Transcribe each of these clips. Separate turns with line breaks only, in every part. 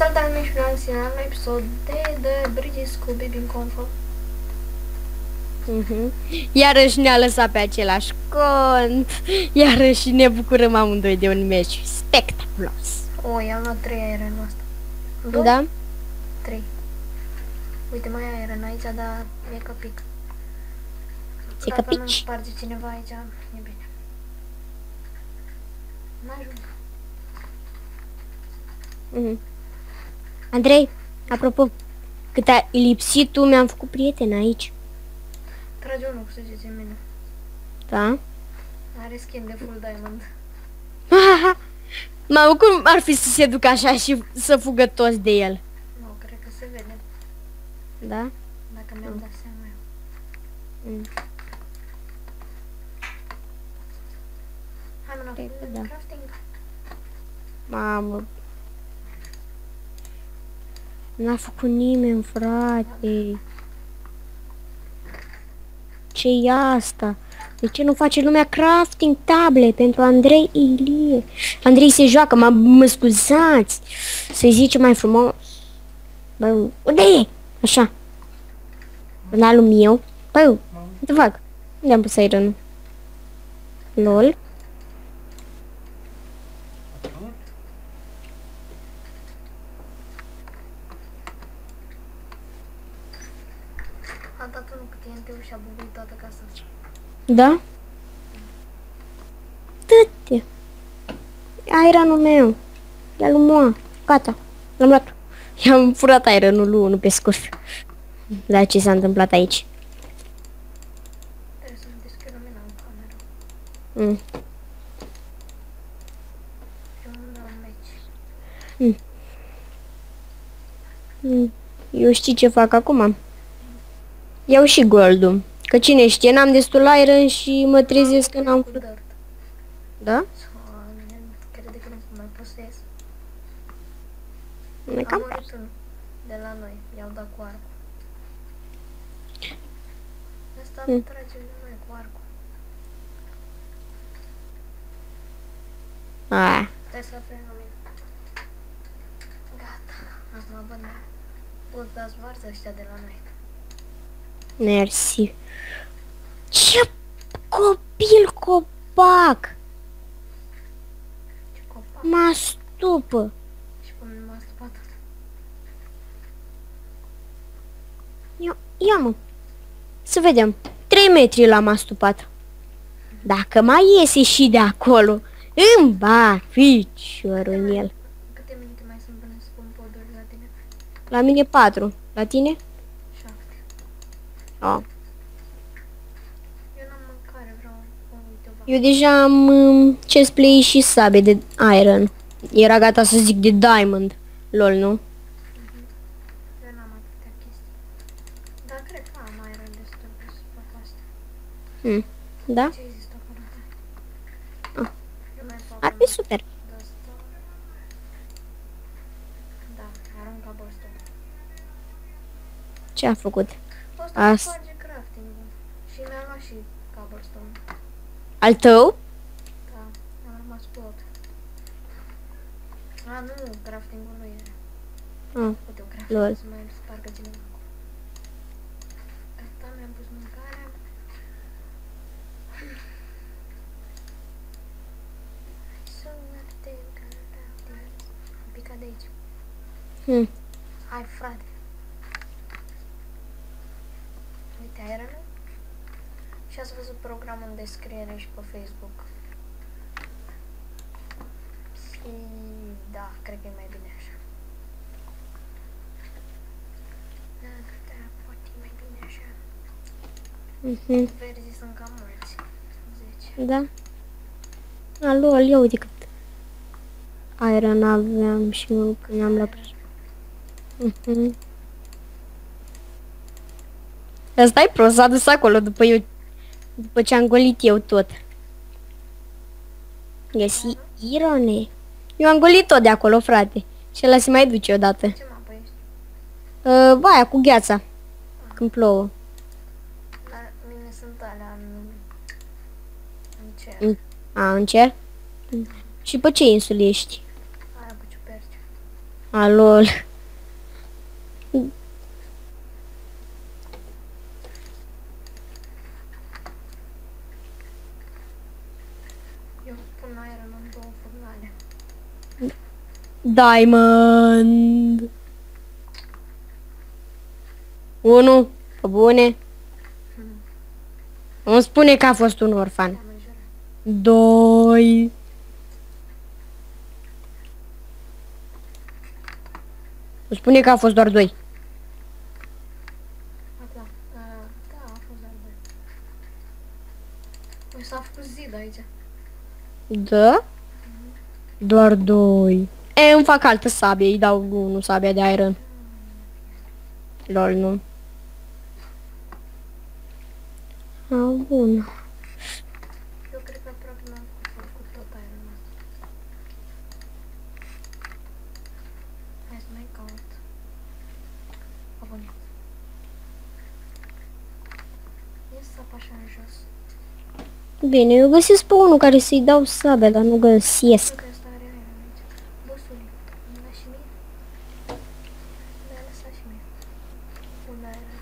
Salutare, mici prieteni, la un episod de Bridges cu Bibi în Confo.
Iarăși ne-a lăsat pe același cont. Iarăși ne bucurăm amândoi de un meci spectaculos.
O, i-am luat 3 aerenul ăsta. 2?
Da?
3. Uite, mai ai aeren aici, dar e căpic.
E
Dacă nu
căpici?
sparge cineva aici, e bine. N-ajung.
Andrei, apropo, cât ai lipsit tu, mi-am făcut prieten aici.
Trage unul cu săgeți în mine.
Da?
Are skin de full diamond.
Mamă, cum ar fi să se ducă așa și să fugă toți de el?
Nu, cred că se vede.
Da?
Dacă mi-am dat seama eu. Hai, mă,
Cred că da.
crafting.
Mamă. N-a făcut nimeni, frate. Ce-i asta? De ce nu face lumea crafting table pentru Andrei Ilie? Andrei se joacă, mă scuzați. Să-i zice mai frumos. Bă, unde e? Așa. În alul meu. Bă, ce fac? Unde am pus iron? LOL.
A dat unul cu TNT-ul și a bubuit toată casa.
Da? Dă-te. Ironul meu. Ia-l mua. Gata. L-am luat. I-am furat ironul lui unul pe scurt. Dar ce s-a întâmplat aici?
Trebuie să-mi deschid lumina în cameră. Eu nu am meci.
Eu știu ce fac acum. Iau și goldul. Că cine știe, n-am destul iron și mă trezesc că n-am făcut.
Dirt.
Da?
Crede că nu mai pot să ies.
Nu e
Am
cam
murit unul de la noi. I-au dat cu arcul. Asta nu trage numai cu arcul. Stai să aprind lumina. Gata. Acum văd. Pot dați varză ăștia de la noi.
Mersi. Ce copil copac!
Ce copac.
Mă stupă.
Și până m-a stupat.
Ia mă. Să vedem. 3 metri l-am astupat. Dacă mai iese și de acolo, îmi bat piciorul în el.
Câte minute mai sunt până să pun poduri la tine?
La mine 4. La tine?
7.
Oh.
Eu n-am mâncare, vreau uite o
Eu deja am chestplay și sabe de iron. Era gata să zic de diamond. LOL, nu?
Eu n-am atâtea chestii. Dar cred că am iron destul să fac asta.
Da?
Ce există acolo? Eu mai fac
Ar fi super.
de asta. Da, arunc cobblestone.
Ce a făcut?
Asta îmi face crafting-ul. Și mi-am luat și cobblestone.
Al tău?
Da, am rămas cu 8. A, nu, crafting-ul nu e. Uite, o crafting
Lol.
să mai spargă cineva. Gata, mi-am pus mâncarea. Să vedem crafting. Am picat de aici. Hai, frate. Uite, ironul. Și ați văzut programul în descriere și pe Facebook. Și da, cred că e mai bine așa. Da, poate e mai bine așa. Verzii sunt cam mulți. 10.
Da. Alo, ia uite cât iron aveam și nu că ne-am luat. Asta e prost, s-a dus acolo după ce am golit eu tot. Găsi irone. Eu am golit tot de acolo, frate. Și ăla se mai duce odată.
Ce mapă ești?
Aia cu gheața. Când plouă.
La mine sunt alea în cer.
În cer? Și pe ce insule ești?
Aia cu ciuperci.
Alol.
Eu pun iron în două furnale.
Diamond. 1. Pe bune. Îmi spune că a fost un orfan.
Am înjurat.
2. Îmi spune că a fost doar 2.
Acum. Da, a fost doar doi. Păi s-a făcut zid aici.
Da? Doar 2. Îmi fac altă sabie, îi dau 1 sabia de iron. Lol, nu. Bun.
Eu cred că aproape m-am făcut tot iron ăsta. Hai să mai caut. A, bun. Ia să sap așa în jos.
Bine, eu găsesc pe unul care să-i dau sabia, dar nu găsesc.
Cred că ăsta are iron aici. Bosule, îmi da și mie? Mi-a lăsat și mie. Un iron.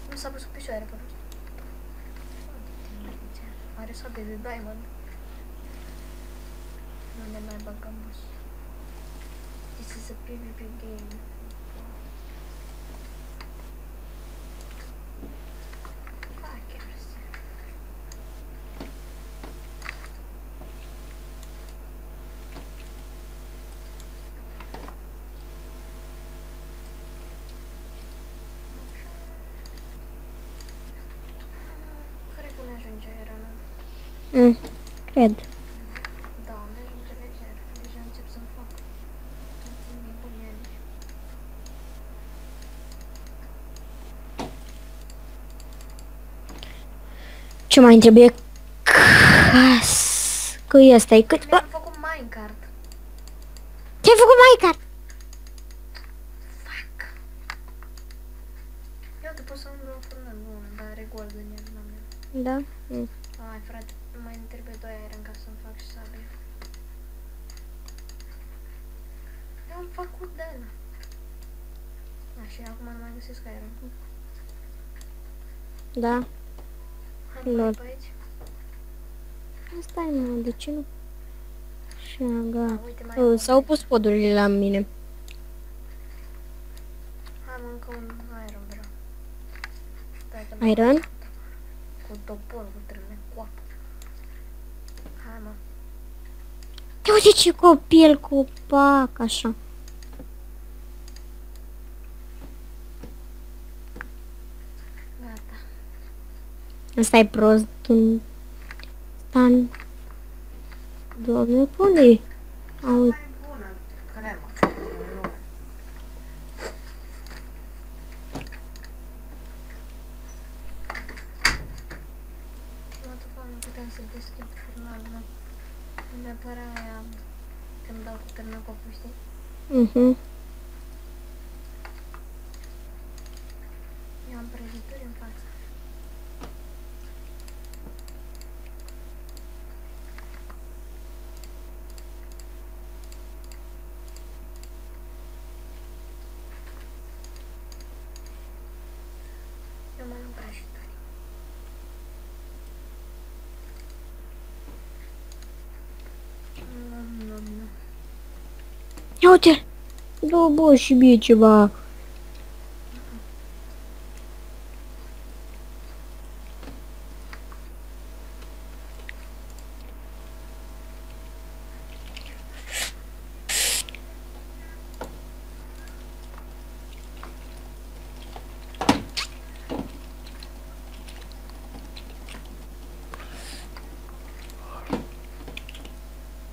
Nu s-a pus cu picioare pe rost. Are sabie de diamond. Nu ne mai băgăm boss. This is a PvP game. Hackers. Cred că ne ajunge ironul.
Cred.
Da, ne ajunge leger. Deja încep să-mi fac. Îmi pun ele.
Ce mai îmi trebuie? Că ăsta e cât...
Mi-am făcut minecart.
Ce-ai făcut, Maica?
Fuck. Eu te pot să îmi dau furnă bună, dar are gold în el, n-am eu.
Da?
Ai, frate, mai îmi trebuie 2 iron ca să-mi fac și sabie. Eu am făcut de ăla. Și acum nu mai găsesc iron.
Da.
Hai
Lol.
mai pe aici.
Stai, mă, de ce nu? Așa, gata.
Uite, mai am
S-au
un
pus podurile la mine.
Hai mă, încă un iron vreau. Stai că n-am
Iron?
cu topor, cu trâne, coapă. Hai mă.
Te uite ce copil copac, așa.
Gata.
Ăsta e prost. Stan. Doamne, pune. Auzi.
Mai bună crema. Nu puteam să deschid furnalul, nu. Îmi apărea aia când dau cu târnăcopul, știi? Eu am prăjituri în față. Eu mai am prăjituri. Nu.
Ia uite. Dă, bă, și mie ceva.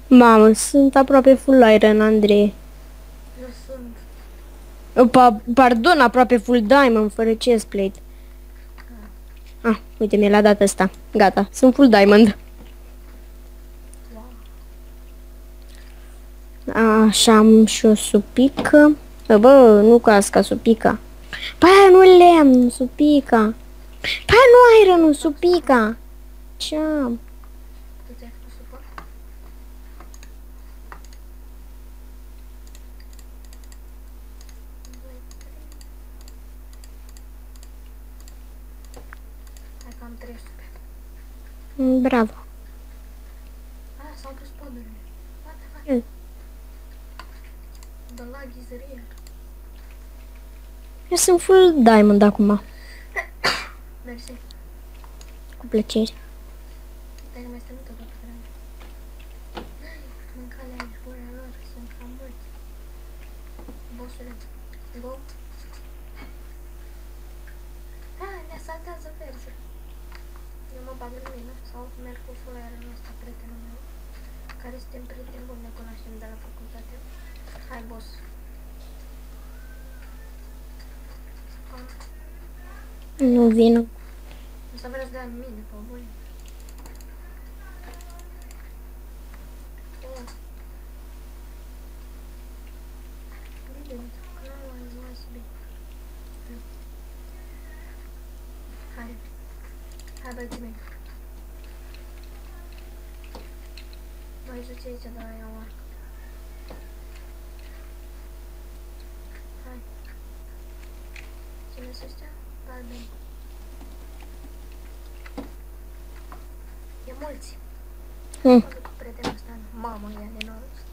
Mamă, sunt aproape full iron, Andrei.
Eu sunt.
Pardon, aproape full diamond, fără chestplate. Uite, mi l-a dat ăsta. Gata, sunt full diamond.
Wow.
Așa, am și o supică. Bă, nu casca, supica. Păi aia nu lemn, supica. Păi aia nu iron, supica. Ce-am?
Tu ți-ai făcut supă? Am 300.
Bravo.
S-au pus podurile. What the fuck?
Mm.
The lag is real.
Eu sunt full diamond acum.
Mersi.
Cu plăcere.
Dar nu mai stăm tot atât de mâncale aici, gura lor, sunt cam mulți. Bossule, go. Ne saltează verzi. Eu mă bag în mine sau merg cu foiarul ăsta, prietenul meu, care suntem prieteni buni, ne cunoaștem de la facultate. Hai, boss.
Nu vin.
O să vreți de mine, pe bune. Hai băieții mei. Mai juți aici de la ea o arc. Hai. Cine sunt ăștia? Galbeni. E mulți. Prietenul ăsta. Mamă, ia nenorocit.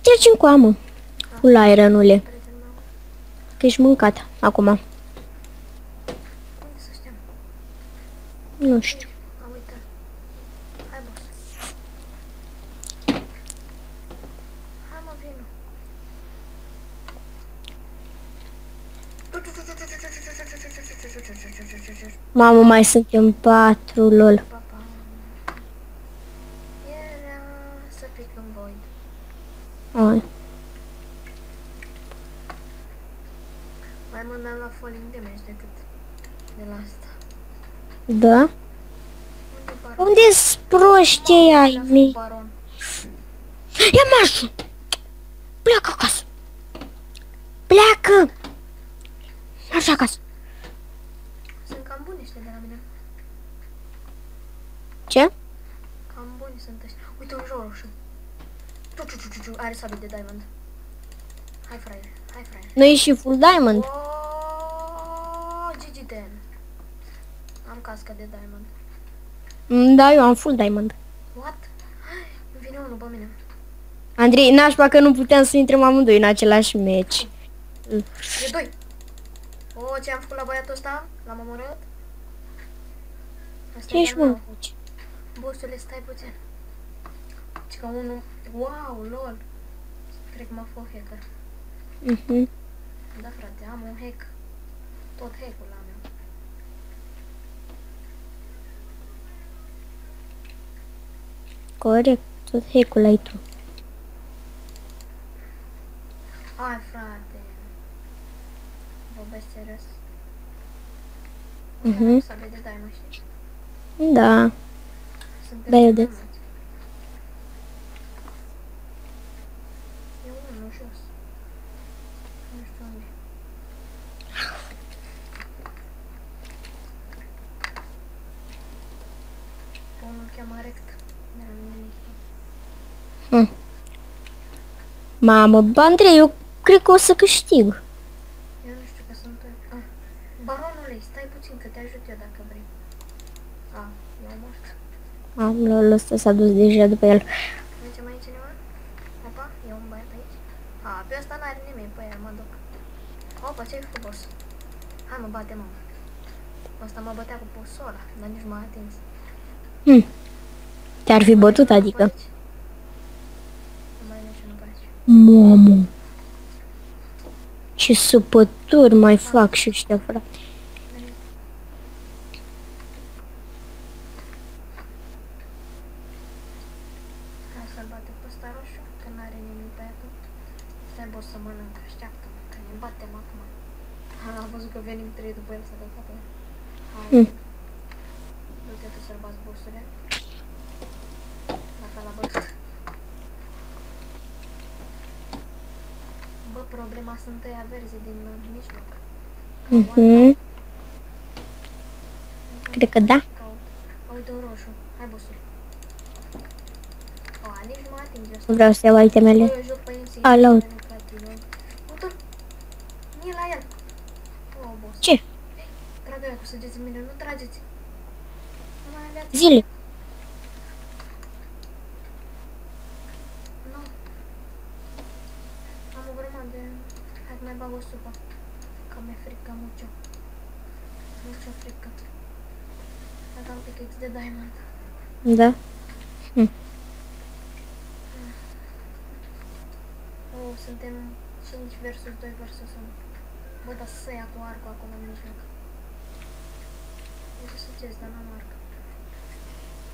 Treci în coamă. Full iron-ule.
Prietenul meu.
Că ești mâncat acum.
Unde sunt ăștia?
Nu știu.
Am uitat. Hai, boss. Hai, mă, vino.
Mamă, mai suntem 4, lol.
Papa. Era să pic în void.
Ai.
Mai mult mi-am luat falling damage decât de la asta.
Da?
Unde baron?
Unde-s proștii ai mei?
Baron.
Ia marșul! Pleacă acasă! Pleacă! Marș acasă!
Sunt cam buni ăștia de la mine.
Ce?
Cam buni sunt ăștia. Uite un jur roșu. Are sabie de diamond. Hai, fraier. Hai, fraier.
Nu ești și full diamond?
Oh, GG Dan. Am casca de diamond.
Da, eu am full diamond.
What? Îmi vine unul pe mine.
Andrei, nașpa că nu puteam să intrăm amândoi în același meci.
E doi. Oh, ce am făcut la băiatul ăsta? L-am omorât?
Ce ești, mă?
Bossule, stai puțin. Ci că unul... Wow, lol. Cred că m-a fost hacker. Da, frate, am un hack. Tot hack-ul la meu.
Corect, tot hack-ul ai tu.
Hai, frate. Vorbesc serios. Sabie de diamond, știi?
Da.
Suntem
Da, eu de-
mulți. E unul jos. Nu știu unde. Unul cheamă rect. De la mine nici.
Mamă, bă, Andrei, eu cred că o să câștig.
Eu nu știu că sunt... Baronule, stai puțin că te ajut eu dacă vrei. Eu mort.
Lol, ăsta s-a dus deja după el.
Merge mai cineva? Opa, e un băiat aici. Pe ăsta n-are nimeni, pe aia mă duc. Opa, ce-ai făcut, boss? Hai mă, bate, mă. Ăsta mă bătea cu posola, dar nici m-a atins.
Te-ar fi bătut, adică.
Nu mai e niciunul pe aici.
Mamă. Ce supături mai fac și ăștia, frate.
Hai să-l bate pe ăsta roșu, că n-are nimic pe aia. Stai, boss, să mănâncă, așteaptă-mă, că ne batem acum. Am văzut că venim 3 după el să dă pe el. Hai, du-te tu să-l bați, bossule. Dacă l-a bătut. Bă, problema sunt ăia verzi din mijloc.
Cred că da.
Uite un roșu. Hai, bossule. Nici nu mă atinge ăsta.
Nu vreau să iau itemele.
Eu joc pe MC.
Alo.
Uite-l. Mie la el. Oh, boss.
Ce?
trag aia cu săgeți în mine, nu trageți. Nu mai aveați.
Zile.
Nu. Am o grămadă de... Hai că mai bag o supă. Că mi-e frică mucho. Mucho frică. Dacă am pickaxe de diamond.
Da.
Oh, suntem 5 versus 2 versus 1. Bă, dar să ia cu arcul acolo în mijloc. Eu să săgeți, dar n-am arc.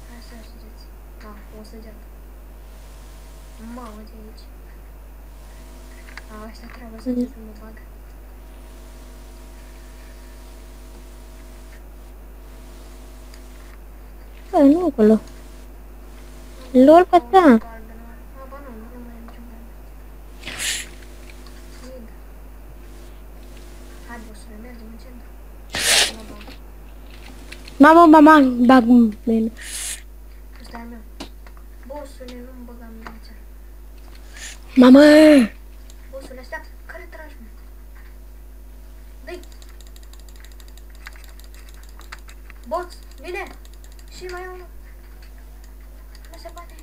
Hai să ia săgeți. Ah, o săgeată. Mamă, ce e aici? A, ăștia trebuie săgeți, nu mă bag.
Bă, nu acolo. Lol, pe ta.
Ah, ba nu, nu mai e niciun galben. Mid. Hai, bossule, mergem în centru. Mă bag.
Mama, bag bine.
Ăsta e al meu. Bossule, nu-mi băgam în aici.
Mamă!
Bossule, așteaptă. Care tragi, mă? Dă-i! Boss, vine! Și mai e unul. Nu se poate.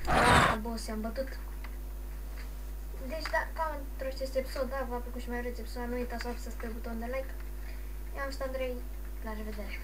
Ah, boss, i-am bătut. Deci, da, cam într-o acest episod, da, v-a plăcut și mai vreți episodul, nu uitați să apăsați pe butonul de like. Eu am fost Andrei, la revedere!